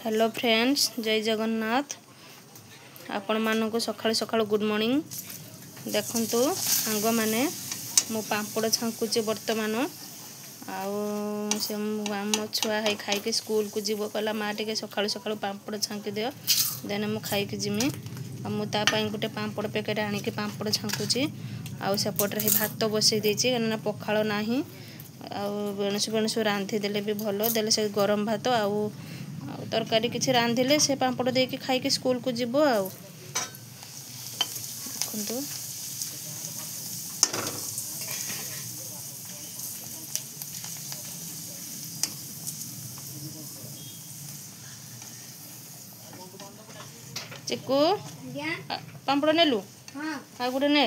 Hello friends, जय जगन्नाथ। आपण मानक सकाळ सकाळ गुड मॉर्निंग। देखंतु सांग माने मो पापड़ छांकुचे वर्तमान आउ से आम छुआ है खाई के स्कूल को जीव कहला माँ टे सकाळ सकाळ पापड़ छांकी दियो देने मु खाई के जिमी मुझे गोटे पापड़ पैकेट आनिक पापड़ छांकुची आउ सेपटे भात बसई देछि ना पखाल नाही बेणुसु बेणुसु रांधि देले भी भल देले से गरम भात आउ तरकारी किसी रांधिले से पापड़ देके खाई के स्कूल को जीव आउ देखंतु चिकू पापड़ नेलु आ गोटे ने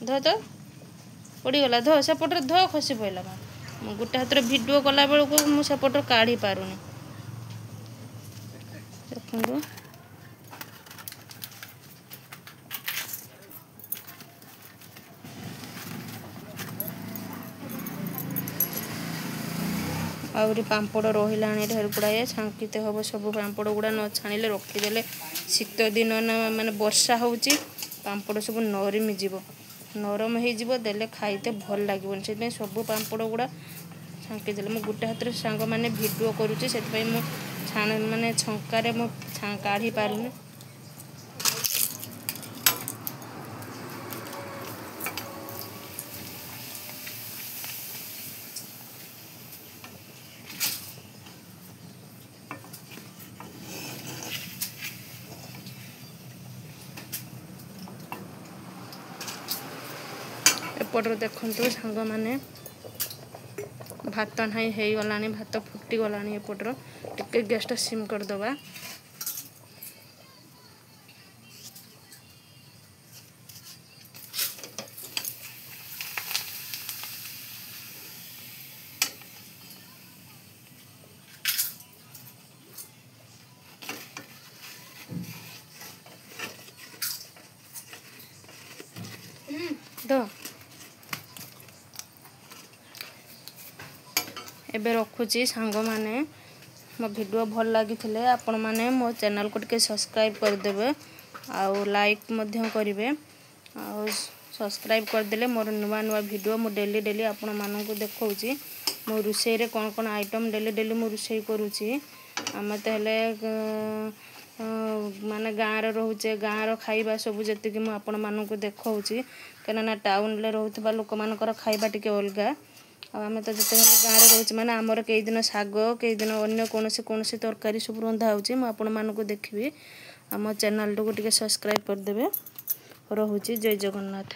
धो तो पड़गला धो सेपटे धो खसी पड़ा गोटे हाथ भिडियो कला बेलू मुझे काढ़ी पारुनी देखो आहरी पापड़ रहा ढेर गुड़ाए छांकीते हम सब पापड़ गुड़ा न छाणिले रखीदे शीत दिन माने वर्षा होची पापड़ सब नरम हो देले खाईते भल लगे से सब पापड़ गुड़ा छांकीदे मुझे गोटे हाथ सांग मैंने भिडियो करुँचे से छाण माने छंकार काढ़ी पारुनी एपटर देखु सांग मैंने भात नहीं हो गला भात फुटी गला एपटर टिके गैस सिम करदे दो एबे रखुची सांग माने मो वीडियो भल लगी आपण माने मो चैनल को टिके सब्सक्राइब करदेवे आउ लाइक मध्य करेंगे आउ सब्सक्राइब करदेले मोर नुआ नुआ वीडियो मो डेली डेली आपण मानक देखौची मो रुसई रे कौन कौन आइटम डेली डेली मो रुसई करूची आम तो माने गाँव रे रोचे गाँव खाइबा सब जी आपण मानक देखौची कना टाउन ले रोथबा लोक मानकर खाइबा टिके अलगा आम तो जिते गाँव में रोचे मैंने आमर कई दिन शाग कई दिन अन्य कौन तरकारी सब रंधा हो देखी आम चैनल को सब्सक्राइब करदे। रोचे जय जगन्नाथ।